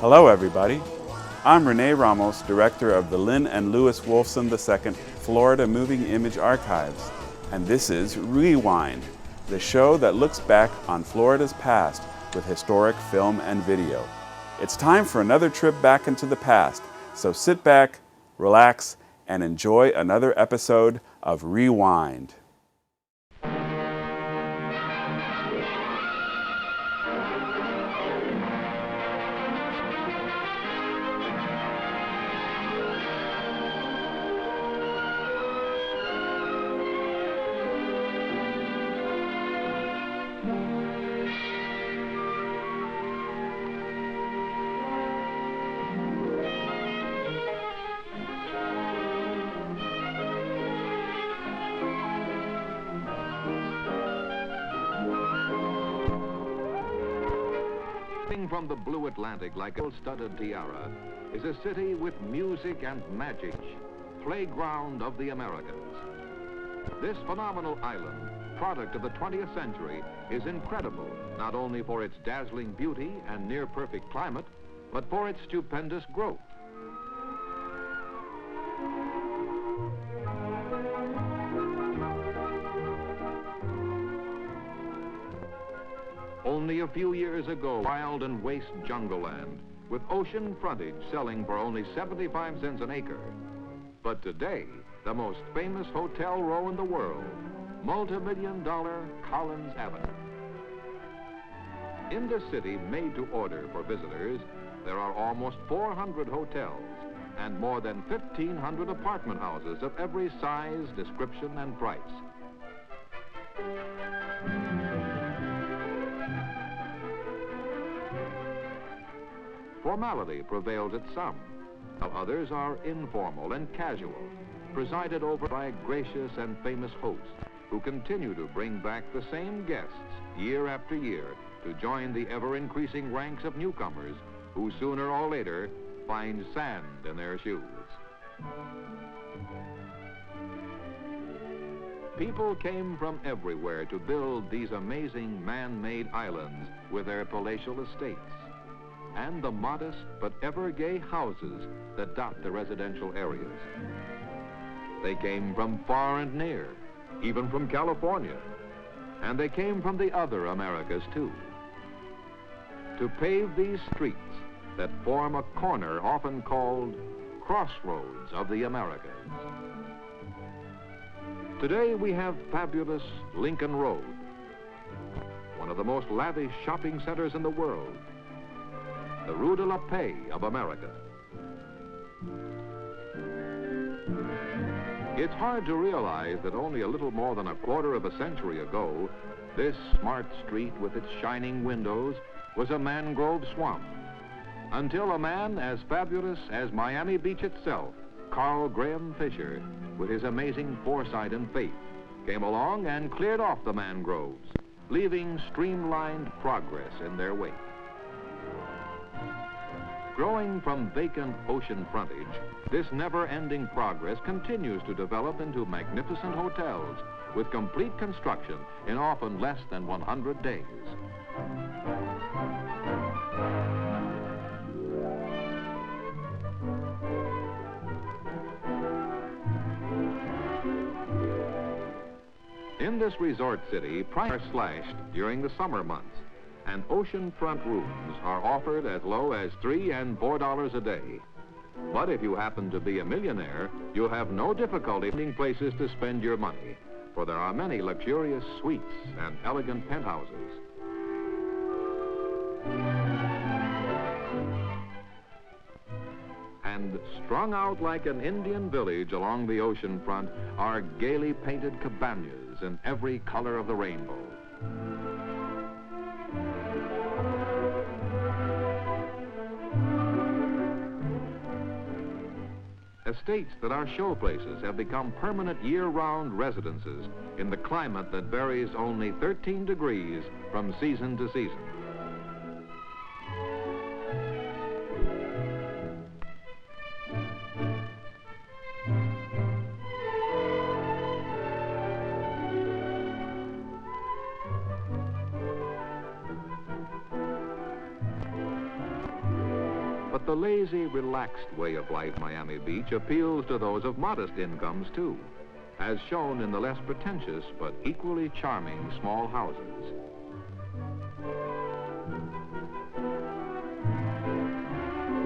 Hello everybody, I'm Rene Ramos, Director of the Lynn and Louis Wolfson II Florida Moving Image Archives, and this is Rewind, the show that looks back on Florida's past with historic film and video. It's time for another trip back into the past, so sit back, relax, and enjoy another episode of Rewind. From the blue Atlantic like a gold-studded tiara is a city with music and magic, playground of the Americas. This phenomenal island, product of the 20th century, is incredible not only for its dazzling beauty and near-perfect climate, but for its stupendous growth. Only a few years ago, wild and waste jungle land, with ocean frontage selling for only 75 cents an acre. But today, the most famous hotel row in the world, multi-million-dollar Collins Avenue. In this city made to order for visitors, there are almost 400 hotels and more than 1,500 apartment houses of every size, description, and price. Formality prevails at some, while others are informal and casual, presided over by gracious and famous hosts who continue to bring back the same guests year after year to join the ever-increasing ranks of newcomers who sooner or later find sand in their shoes. People came from everywhere to build these amazing man-made islands with their palatial estates and the modest but ever-gay houses that dot the residential areas. They came from far and near, even from California, and they came from the other Americas too, to pave these streets that form a corner often called crossroads of the Americas. Today we have fabulous Lincoln Road, one of the most lavish shopping centers in the world, the Rue de la Paix of America. It's hard to realize that only a little more than a quarter of a century ago, this smart street with its shining windows was a mangrove swamp, until a man as fabulous as Miami Beach itself, Carl Graham Fisher, with his amazing foresight and faith, came along and cleared off the mangroves, leaving streamlined progress in their wake. Growing from vacant ocean frontage, this never-ending progress continues to develop into magnificent hotels with complete construction in often less than 100 days. In this resort city, prices are slashed during the summer months, and oceanfront rooms are offered as low as $3 and $4 a day. But if you happen to be a millionaire, you'll have no difficulty finding places to spend your money, for there are many luxurious suites and elegant penthouses. And strung out like an Indian village along the ocean front are gaily painted cabanas in every color of the rainbow. Estates that are showplaces have become permanent year-round residences in the climate that varies only 13 degrees from season to season. the lazy, relaxed way of life Miami Beach appeals to those of modest incomes, too, as shown in the less pretentious but equally charming small houses.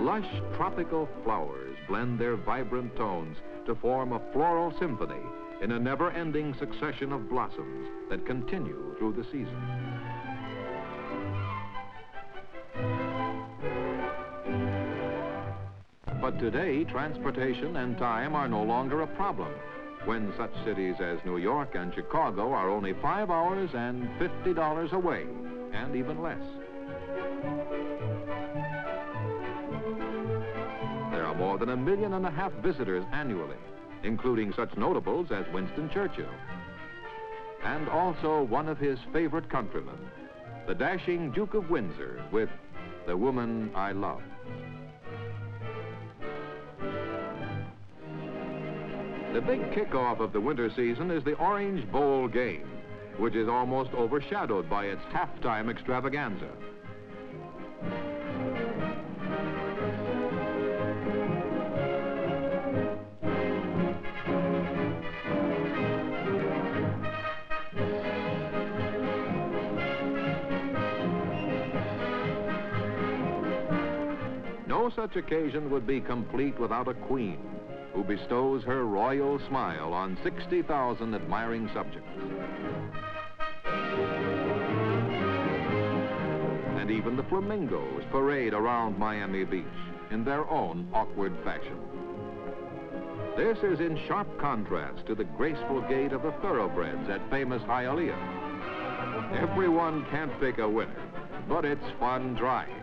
Lush tropical flowers blend their vibrant tones to form a floral symphony in a never-ending succession of blossoms that continue through the season. But today, transportation and time are no longer a problem when such cities as New York and Chicago are only 5 hours and $50 away, and even less. There are more than 1.5 million visitors annually, including such notables as Winston Churchill, and also one of his favorite countrymen, the dashing Duke of Windsor with The Woman I Love. The big kickoff of the winter season is the Orange Bowl game, which is almost overshadowed by its halftime extravaganza. No such occasion would be complete without a queen who bestows her royal smile on 60,000 admiring subjects. And even the flamingos parade around Miami Beach in their own awkward fashion. This is in sharp contrast to the graceful gait of the thoroughbreds at famous Hialeah. Everyone can't pick a winner, but it's fun trying.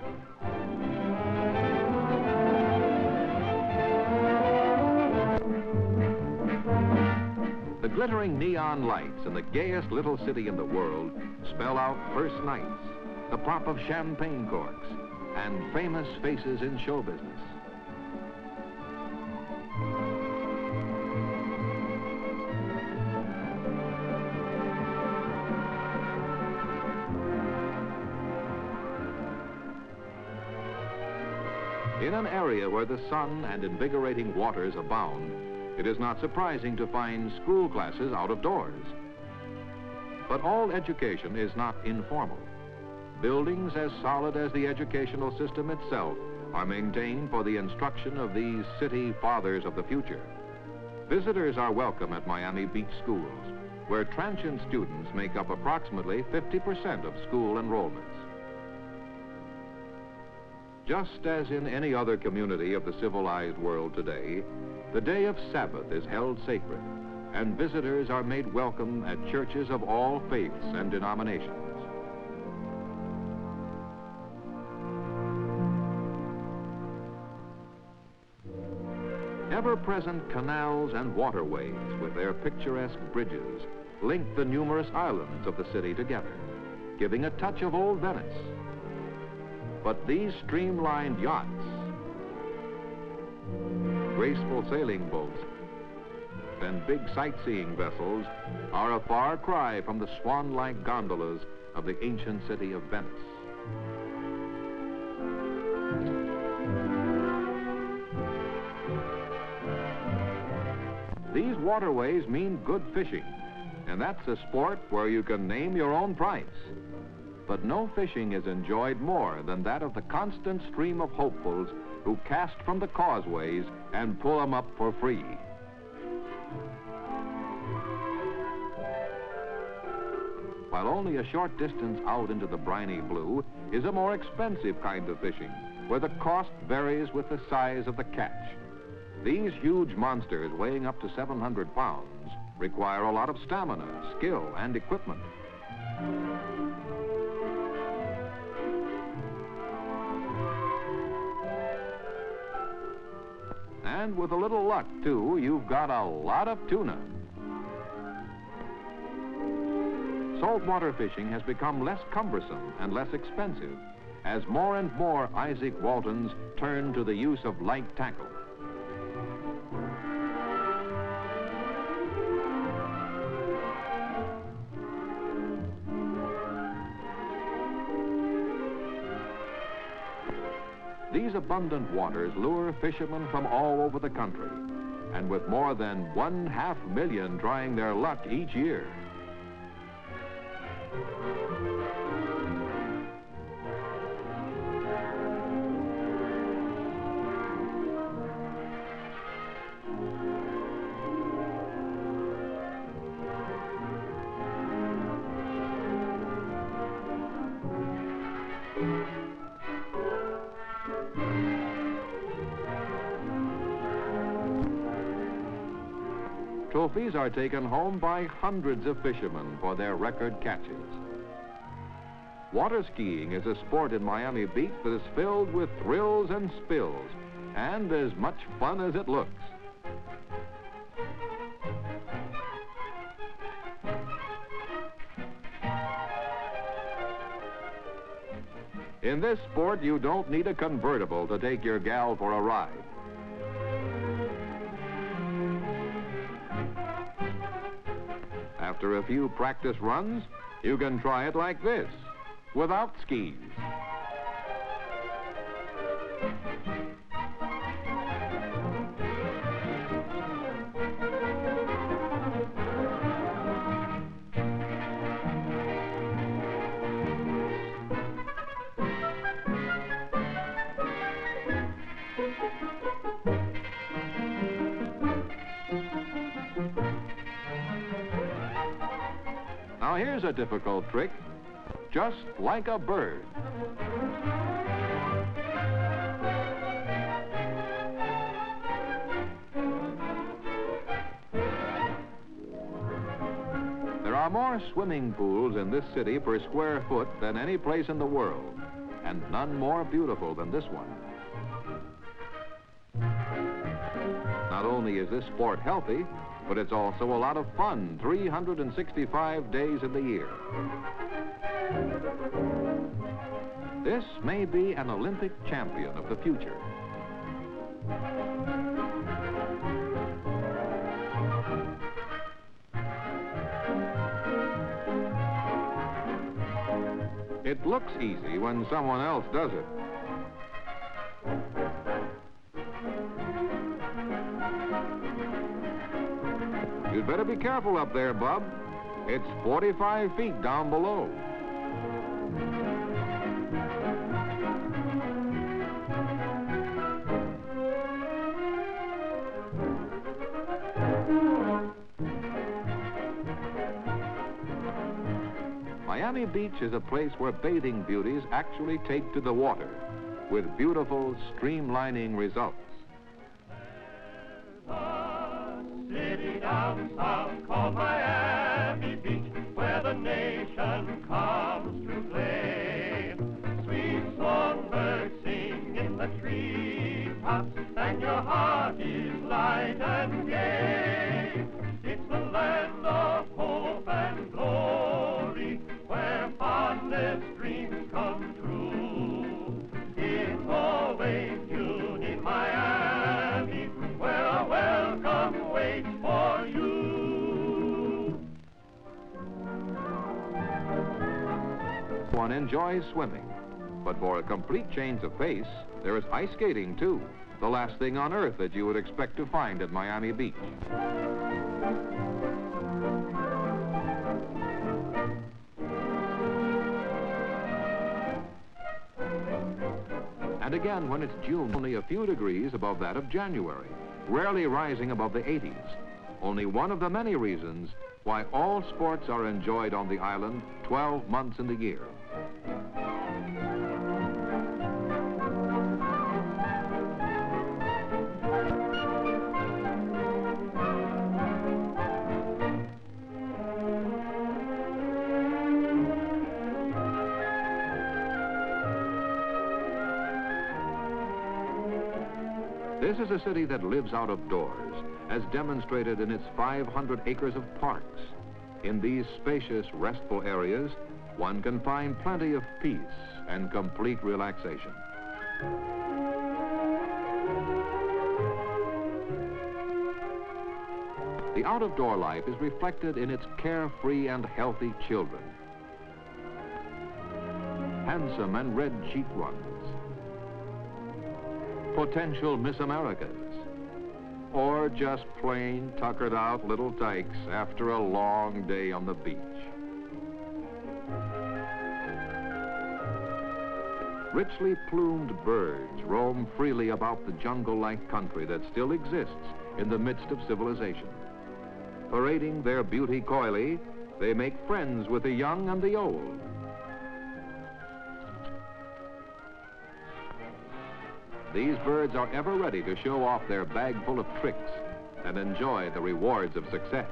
The glittering neon lights in the gayest little city in the world spell out first nights, the pop of champagne corks, and famous faces in show business. In an area where the sun and invigorating waters abound, it is not surprising to find school classes out of doors. But all education is not informal. Buildings as solid as the educational system itself are maintained for the instruction of these city fathers of the future. Visitors are welcome at Miami Beach schools, where transient students make up approximately 50% of school enrollments. Just as in any other community of the civilized world today, the day of Sabbath is held sacred, and visitors are made welcome at churches of all faiths and denominations. Ever-present canals and waterways with their picturesque bridges link the numerous islands of the city together, giving a touch of old Venice. But these streamlined yachts, graceful sailing boats, and big sightseeing vessels are a far cry from the swan-like gondolas of the ancient city of Venice. These waterways mean good fishing, and that's a sport where you can name your own price. But no fishing is enjoyed more than that of the constant stream of hopefuls who cast from the causeways and pull them up for free. While only a short distance out into the briny blue is a more expensive kind of fishing, where the cost varies with the size of the catch. These huge monsters, weighing up to 700 pounds, require a lot of stamina, skill, and equipment. And with a little luck, too, you've got a lot of tuna. Saltwater fishing has become less cumbersome and less expensive as more and more Isaac Waltons turn to the use of light tackle. These abundant waters lure fishermen from all over the country, and with more than 500,000 trying their luck each year. Trophies are taken home by hundreds of fishermen for their record catches. Water skiing is a sport in Miami Beach that is filled with thrills and spills, and as much fun as it looks. In this sport, you don't need a convertible to take your gal for a ride. After a few practice runs, you can try it like this, without skis. Now here's a difficult trick, just like a bird. There are more swimming pools in this city per square foot than any place in the world, and none more beautiful than this one. Not only is this sport healthy, but it's also a lot of fun 365 days in the year. This may be an Olympic champion of the future. It looks easy when someone else does it. You'd better be careful up there, Bub. It's 45 feet down below. Miami Beach is a place where bathing beauties actually take to the water, with beautiful, streamlining results. Down south called Miami Beach, where the nation comes to play. Sweet songbirds sing in the treetops, and your heart is light and gay. It's the land of hope and glory, where fondest dreams come true. It's always June in Miami, where a welcome waits for you. One enjoys swimming, but for a complete change of pace, there is ice skating too, the last thing on earth that you would expect to find at Miami Beach. And again, when it's June, only a few degrees above that of January, rarely rising above the 80s. Only one of the many reasons why all sports are enjoyed on the island 12 months in the year. This is a city that lives out of doors, as demonstrated in its 500 acres of parks. In these spacious, restful areas, one can find plenty of peace and complete relaxation. The out-of-door life is reflected in its carefree and healthy children. Handsome and red-cheeked ones. potential Miss Americas, or just plain tuckered out little tykes after a long day on the beach. Richly plumed birds roam freely about the jungle-like country that still exists in the midst of civilization. Parading their beauty coyly, they make friends with the young and the old. These birds are ever ready to show off their bag full of tricks and enjoy the rewards of success.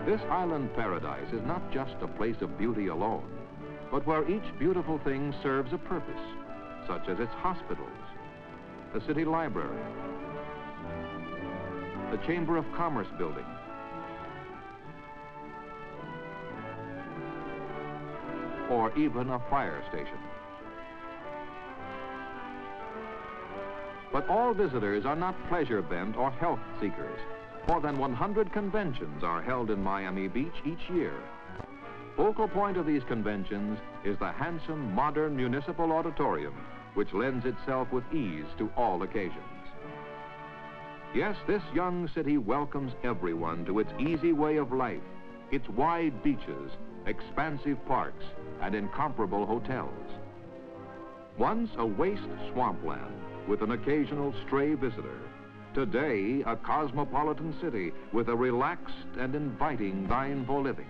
This island paradise is not just a place of beauty alone, but where each beautiful thing serves a purpose, such as its hospitals, the city library, the Chamber of Commerce building, or even a fire station. But all visitors are not pleasure-bent or health seekers. More than 100 conventions are held in Miami Beach each year. Focal point of these conventions is the handsome, modern municipal auditorium, which lends itself with ease to all occasions. Yes, this young city welcomes everyone to its easy way of life, its wide beaches, expansive parks, and incomparable hotels. Once a waste swampland with an occasional stray visitor, today, a cosmopolitan city with a relaxed and inviting dine for living.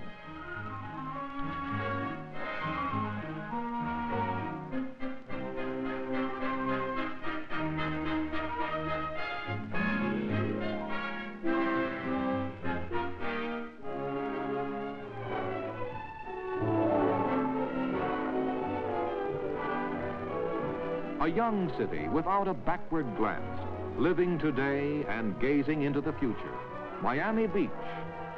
A young city without a backward glance, living today and gazing into the future. Miami Beach,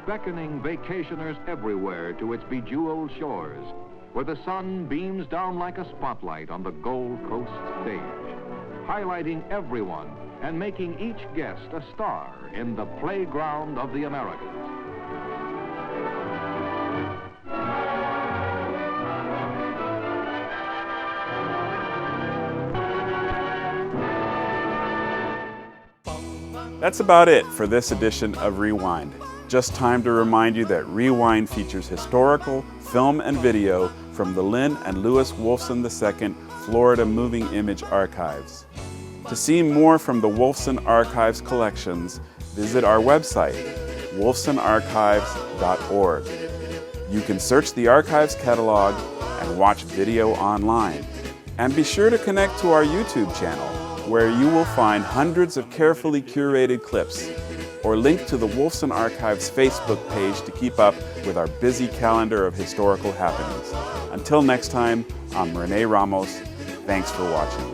beckoning vacationers everywhere to its bejeweled shores, where the sun beams down like a spotlight on the Gold Coast stage, highlighting everyone and making each guest a star in the playground of the Americas. That's about it for this edition of Rewind. Just time to remind you that Rewind features historical film and video from the Lynn and Lewis Wolfson II Florida Moving Image Archives. To see more from the Wolfson Archives collections, visit our website, wolfsonarchives.org. You can search the archives catalog and watch video online. And be sure to connect to our YouTube channel, where you will find hundreds of carefully curated clips, or link to the Wolfson Archives Facebook page to keep up with our busy calendar of historical happenings. Until next time, I'm Rene Ramos. Thanks for watching.